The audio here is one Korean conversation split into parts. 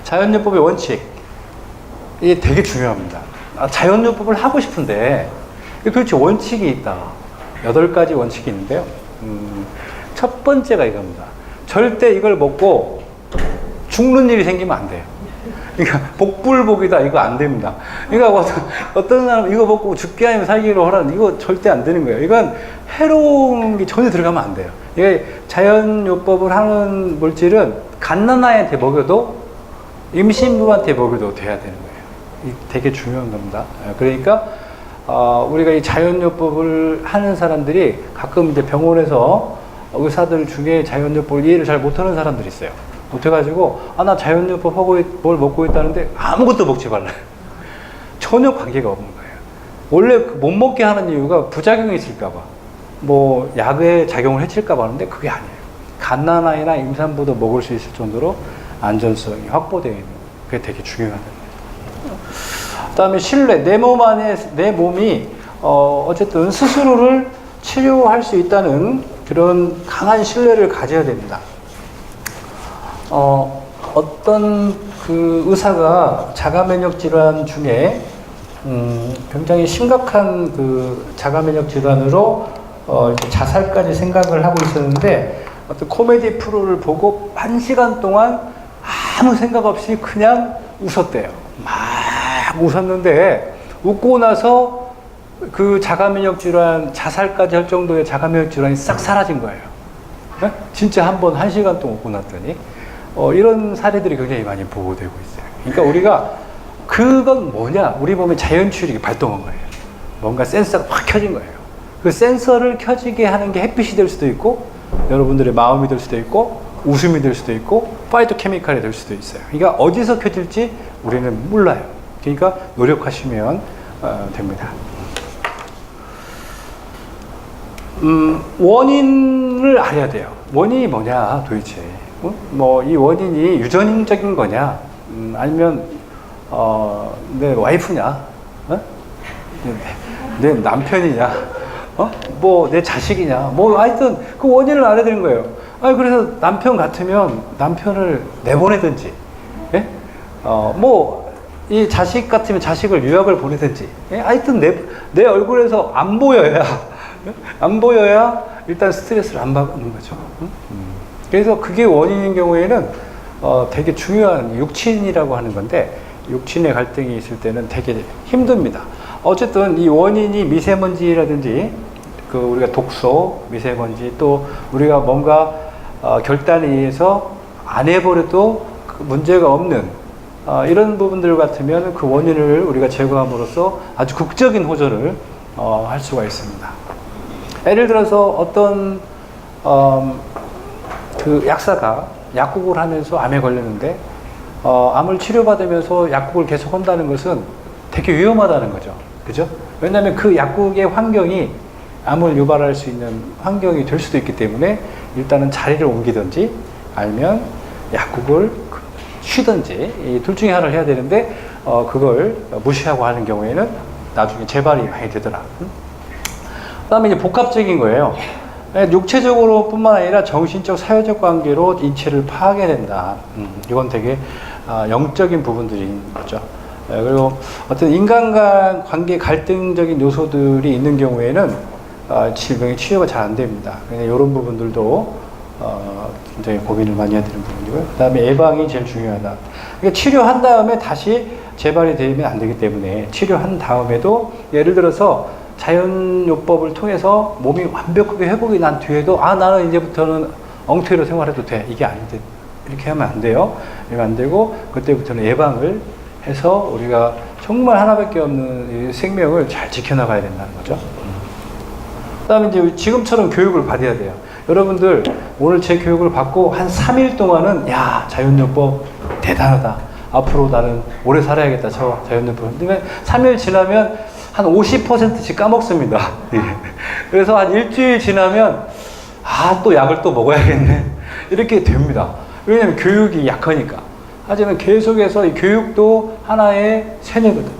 자연요법의 원칙, 이게 되게 중요합니다. 자연요법을 하고 싶은데 도대체 원칙이 있다. 8가지 원칙이 있는데요. 첫 번째가 이겁니다. 절대 이걸 먹고 죽는 일이 생기면 안 돼요. 그러니까 복불복이다, 이거 안 됩니다. 그러니까 어떤 사람 이거 먹고 죽게 하면 살기로 하라는, 이거 절대 안 되는 거예요. 이건 해로운 게 전혀 들어가면 안 돼요. 이게 자연요법을 하는 물질은 갓난아이한테 먹여도 임신부한테 먹여도 돼야 되는 거예요. 이게 되게 중요한 겁니다. 그러니까 우리가 이 자연요법을 하는 사람들이 가끔 이제 병원에서 의사들 중에 자연요법을 이해를 잘 못하는 사람들이 있어요. 못해가지고 나 자연요법 하고 뭘 먹고 있다는데 아무것도 먹지 말라. 전혀 관계가 없는 거예요. 원래 못 먹게 하는 이유가 부작용이 있을까봐, 뭐 약에 작용을 해칠까봐 하는데 그게 아니에요. 갓난아이나 임산부도 먹을 수 있을 정도로 안전성이 확보되어 있는 거예요. 그게 되게 중요하다. 그 다음에 신뢰, 내 몸 안에 내 몸이 어쨌든 스스로를 치료할 수 있다는 그런 강한 신뢰를 가져야 됩니다. 어떤 그 의사가 자가면역 질환 중에 굉장히 심각한 그 자가면역 질환으로 자살까지 생각을 하고 있었는데, 어떤 코미디 프로를 보고 1시간 동안 아무 생각 없이 그냥 웃었대요. 막 웃었는데 웃고 나서 그 자가면역 질환, 자살까지 할 정도의 자가면역 질환이 싹 사라진 거예요. 네? 진짜 한 번 1시간 동안 웃고 났더니 이런 사례들이 굉장히 많이 보고되고 있어요. 그러니까 우리가 그건 뭐냐? 우리 몸에 자연추력이 발동한 거예요. 뭔가 센서가 확 켜진 거예요. 그 센서를 켜지게 하는 게 햇빛이 될 수도 있고, 여러분들의 마음이 될 수도 있고, 웃음이 될 수도 있고, 파이토케미칼이 될 수도 있어요. 그러니까 어디서 켜질지 우리는 몰라요. 그러니까 노력하시면 됩니다. 원인을 알아야 돼요. 원인이 뭐냐 도대체. 뭐 이 원인이 유전적인 거냐, 아니면 내 와이프냐, 내 남편이냐, 뭐 내 자식이냐, 뭐 하여튼 그 원인을 알아야 되는 거예요. 그래서 남편 같으면 남편을 내보내든지, 예? 뭐 이 자식 같으면 자식을 유학을 보내든지, 예? 하여튼 내 얼굴에서 안 보여야 일단 스트레스를 안 받는 거죠. 그래서 그게 원인인 경우에는 되게 중요한 육친이라고 하는 건데, 육친의 갈등이 있을 때는 되게 힘듭니다. 어쨌든 이 원인이 미세먼지라든지 그 우리가 독소, 미세먼지, 또 우리가 뭔가 결단에 의해서 안 해버려도 그 문제가 없는 이런 부분들 같으면 그 원인을 우리가 제거함으로써 아주 극적인 호전을 할 수가 있습니다. 예를 들어서 어떤 그 약사가 약국을 하면서 암에 걸렸는데 암을 치료받으면서 약국을 계속 한다는 것은 되게 위험하다는 거죠. 그죠? 왜냐하면 그 약국의 환경이 암을 유발할 수 있는 환경이 될 수도 있기 때문에 일단은 자리를 옮기든지 아니면 약국을 쉬든지 이 둘 중에 하나를 해야 되는데 그걸 무시하고 하는 경우에는 나중에 재발이 많이 되더라. 그 다음에 이제 복합적인 거예요. 육체적으로 뿐만 아니라 정신적, 사회적 관계로 인체를 파악해야 된다. 이건 되게 영적인 부분들인 거죠. 그리고 어떤 인간간 관계 갈등적인 요소들이 있는 경우에는 질병의 치료가 잘 안 됩니다. 이런 부분들도 굉장히 고민을 많이 해야 되는 부분이고요. 그 다음에 예방이 제일 중요하다. 그러니까 치료한 다음에 다시 재발이 되면 안 되기 때문에 치료한 다음에도, 예를 들어서 자연요법을 통해서 몸이 완벽하게 회복이 난 뒤에도 나는 이제부터는 엉터리로 생활해도 돼, 이게 아닌데, 이렇게 하면 안 돼요. 이러면 안 되고, 그때부터는 예방을 해서 우리가 정말 하나밖에 없는 이 생명을 잘 지켜나가야 된다는 거죠. 그 다음에 이제 지금처럼 교육을 받아야 돼요. 여러분들 오늘 제 교육을 받고 한 3일 동안은 자연요법 대단하다, 앞으로 나는 오래 살아야겠다, 저 자연요법. 근데 3일 지나면 한 50%씩 까먹습니다. 그래서 한 일주일 지나면 또 약을 또 먹어야겠네, 이렇게 됩니다. 왜냐하면 교육이 약하니까. 하지만 계속해서 이 교육도 하나의 세뇌거든요.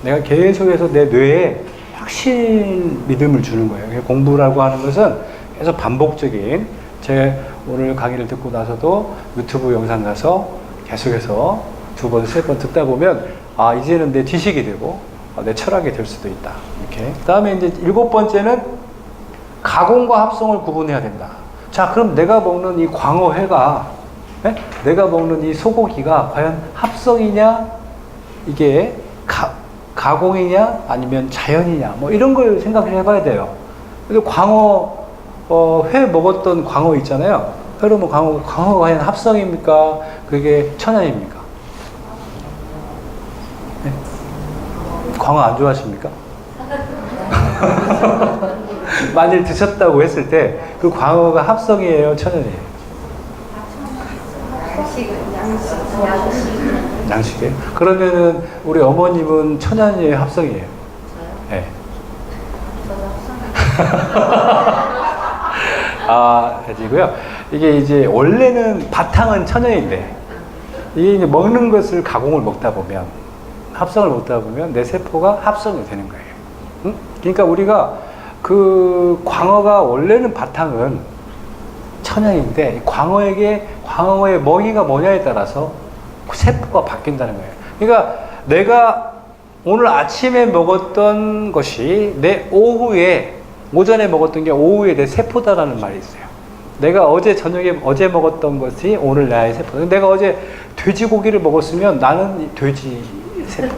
내가 계속해서 내 뇌에 확신 믿음을 주는 거예요. 공부라고 하는 것은 계속 반복적인, 제 오늘 강의를 듣고 나서도 유튜브 영상 가서 계속해서 두 번, 세 번 듣다 보면 아 이제는 내 지식이 되고 내 철학이 될 수도 있다. 이렇게. 그다음에 이제 7번째는 가공과 합성을 구분해야 된다. 자, 그럼 내가 먹는 이 광어회가 내가 먹는 이 소고기가 과연 합성이냐, 이게 가공이냐, 아니면 자연이냐, 뭐 이런 걸 생각을 해봐야 돼요. 근데 광어 회 먹었던 광어 있잖아요. 회로 뭐 광어가 과연 합성입니까? 그게 천연입니까? 네? 광어 안 좋아하십니까? 만일 드셨다고 했을 때 그 광어가 합성이에요, 천연이에요? 양식이에요? 그러면은 우리 어머님은 천연이에요, 합성이에요? 네. 아, 가지고요. 이게 이제 원래는 바탕은 천연인데 이게 이제 먹는 것을 가공을 먹다 보면, 합성을 먹다 보면 내 세포가 합성이 되는 거예요. 응? 그러니까 우리가 그 광어가 원래는 바탕은 천연인데 광어의 먹이가 뭐냐에 따라서 그 세포가 바뀐다는 거예요. 그러니까 내가 오늘 아침에 먹었던 것이 내 오전에 먹었던 게 오후에 내 세포다라는 말이 있어요. 내가 어제 먹었던 것이 오늘 나의 세포. 내가 어제 돼지고기를 먹었으면 나는 돼지 세포.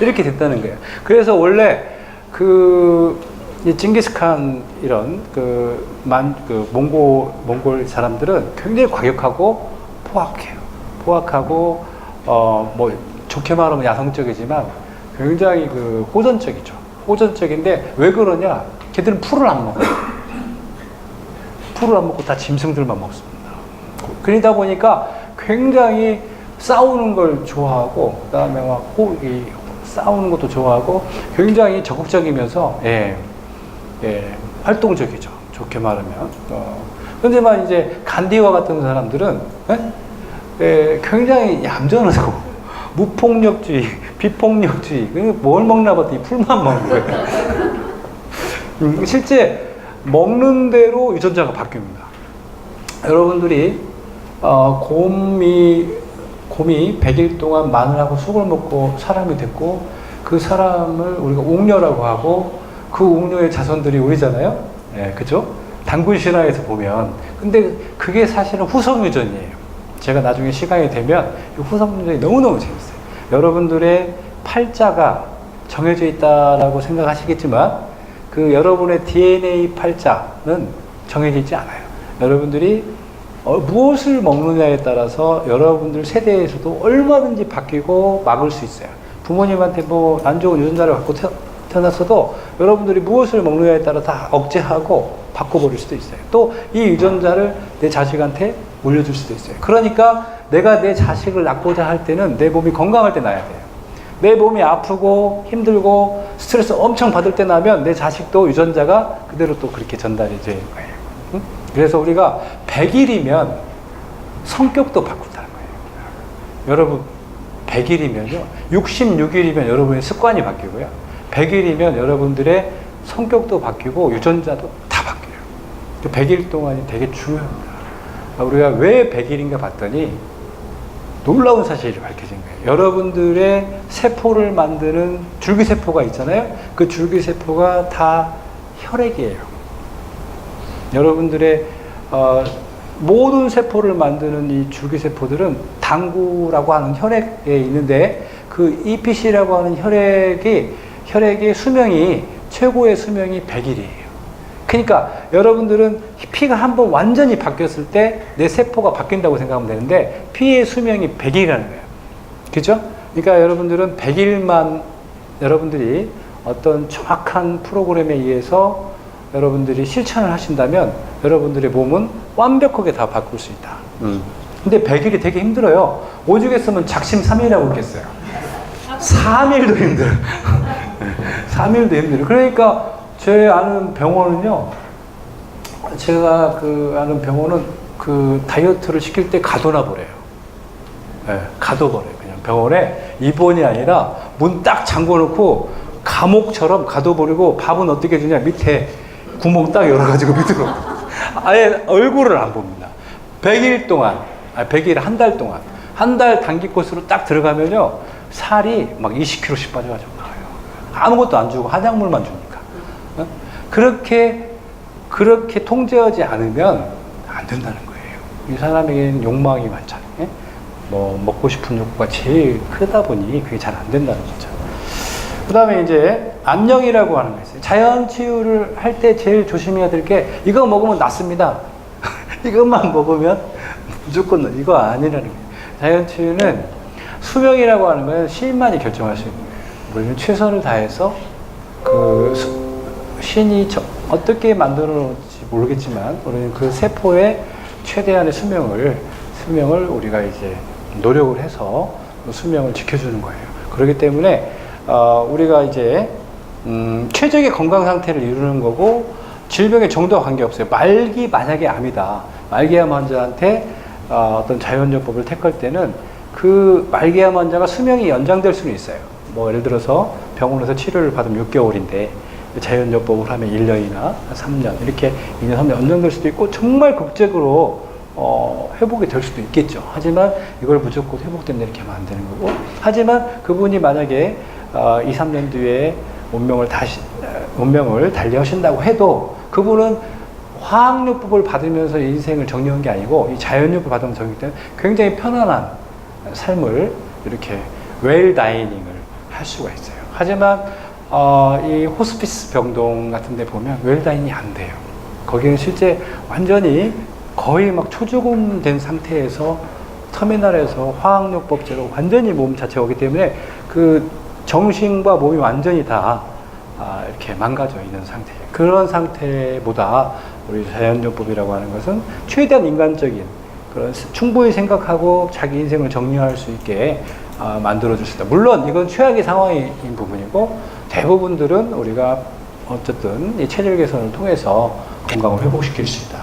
이렇게 됐다는 거예요. 그래서 원래 이 징기스칸 이런 몽골 사람들은 굉장히 과격하고 포악하고 뭐 좋게 말하면 야성적이지만 굉장히 호전적이죠. 호전적인데 왜 그러냐? 걔들은 풀을 안 먹어요. 풀을 안 먹고 다 짐승들만 먹습니다. 그러다 보니까 굉장히 싸우는 걸 좋아하고, 그 다음에 싸우는 것도 좋아하고, 굉장히 적극적이면서, 활동적이죠. 좋게 말하면. 그런데만 이제 간디와 같은 사람들은, 굉장히 얌전하고, 무폭력주의, 비폭력주의, 뭘 먹나 봤더니 풀만 먹는 거예요. 실제 먹는 대로 유전자가 바뀝니다. 여러분들이 곰이 100일 동안 마늘하고 쑥을 먹고 사람이 됐고, 그 사람을 우리가 옥녀라고 하고, 그 옥녀의 자손들이 우리잖아요. 그죠? 단군 신화에서 보면. 근데 그게 사실은 후성 유전이에요. 제가 나중에 시간이 되면 이 후성 유전이 너무너무 재밌어요. 여러분들의 팔자가 정해져 있다라고 생각하시겠지만, 여러분의 DNA 팔자는 정해져 있지 않아요. 여러분들이 무엇을 먹느냐에 따라서 여러분들 세대에서도 얼마든지 바뀌고 막을 수 있어요. 부모님한테 뭐 안 좋은 유전자를 갖고 태어났어도 여러분들이 무엇을 먹느냐에 따라 다 억제하고 바꿔버릴 수도 있어요. 또 이 유전자를 내 자식한테 물려줄 수도 있어요. 그러니까 내가 내 자식을 낳고자 할 때는 내 몸이 건강할 때 낳아야 돼요. 내 몸이 아프고 힘들고 스트레스 엄청 받을 때 나면 내 자식도 유전자가 그대로 또 그렇게 전달이 되는 거예요. 응? 그래서 우리가 100일이면 성격도 바꾼다는 거예요. 여러분 100일이면요 66일이면 여러분의 습관이 바뀌고요 100일이면 여러분들의 성격도 바뀌고 유전자도 다 바뀌어요. 100일 동안이 되게 중요합니다. 우리가 왜 100일인가 봤더니 놀라운 사실이 밝혀진 거예요. 여러분들의 세포를 만드는 줄기세포가 있잖아요. 그 줄기세포가 다 혈액이에요. 여러분들의 모든 세포를 만드는 이 줄기세포들은 당구라고 하는 혈액에 있는데, 그 EPC라고 하는 혈액의 수명이, 최고의 수명이 100일이에요. 그러니까 여러분들은 피가 한번 완전히 바뀌었을 때 내 세포가 바뀐다고 생각하면 되는데, 피의 수명이 100일이라는 거예요. 그죠? 그러니까 여러분들은 100일만 여러분들이 어떤 정확한 프로그램에 의해서 여러분들이 실천을 하신다면 여러분들의 몸은 완벽하게 다 바꿀 수 있다. 근데 100일이 되게 힘들어요. 오죽했으면 작심삼일이라고 했겠어요. 3일도 힘들어요. 3일도 힘들어요. 그러니까 제 아는 병원은요, 제가 아는 병원은 다이어트를 시킬 때 가둬놔 버려요. 가둬버려요. 그냥 병원에 입원이 아니라 문 딱 잠궈 놓고 감옥처럼 가둬버리고, 밥은 어떻게 주냐, 밑에 구멍 딱 열어가지고 밑으로. 아예 얼굴을 안 봅니다. 100일 동안, 100일 한 달 동안. 한 달 단기 코스로 딱 들어가면요, 살이 막 20kg씩 빠져가지고 나와요. 아무것도 안 주고 한약물만 주니까. 어? 그렇게 통제하지 않으면 안 된다는 거예요. 이 사람에게는 욕망이 많잖아요. 예? 뭐 먹고 싶은 욕구가 제일 크다 보니 그게 잘 안 된다는 거죠. 그 다음에 이제 안녕이라고 하는 거 있어요. 자연 치유를 할 때 제일 조심해야 될 게, 이거 먹으면 낫습니다. 이것만 먹으면 무조건 이거 아니라는 거예요. 자연 치유는 수명이라고 하는 건 시인만이 결정할 수 있는 거예요. 우리는 최선을 다해서 신이 어떻게 만들어놓을지 모르겠지만 우리는 그 세포의 최대한의 수명을 우리가 이제 노력을 해서 수명을 지켜주는 거예요. 그렇기 때문에 우리가 이제 최적의 건강 상태를 이루는 거고, 질병의 정도와 관계없어요. 말기 만약에 암이다. 말기암 환자한테 어떤 자연요법을 택할 때는 그 말기암 환자가 수명이 연장될 수는 있어요. 뭐 예를 들어서 병원에서 치료를 받으면 6개월인데 자연요법을 하면 1년이나 3년, 이렇게 2년, 3년 연장될 수도 있고, 정말 극적으로 회복이 될 수도 있겠죠. 하지만 이걸 무조건 회복된다 이렇게 하면 안 되는 거고, 하지만 그분이 만약에 2, 3년 뒤에 운명을 달리 하신다고 해도, 그분은 화학요법을 받으면서 인생을 정리한 게 아니고 이 자연요법을 받으면서 정리할 때는 굉장히 편안한 삶을, 이렇게 웰다이닝을 할 수가 있어요. 하지만 이 호스피스 병동 같은 데 보면 웰다이닝이 안 돼요. 거기는 실제 완전히 거의 막 초죽음된 상태에서 터미널에서 화학요법제로 완전히 몸 자체가 오기 때문에 그 정신과 몸이 완전히 다 이렇게 망가져 있는 상태예요. 그런 상태보다 우리 자연요법이라고 하는 것은 최대한 인간적인, 그런 충분히 생각하고 자기 인생을 정리할 수 있게 만들어줄 수 있다. 물론 이건 최악의 상황인 부분이고, 대부분들은 우리가 어쨌든 이 체질 개선을 통해서 건강을 회복시킬 수 있다.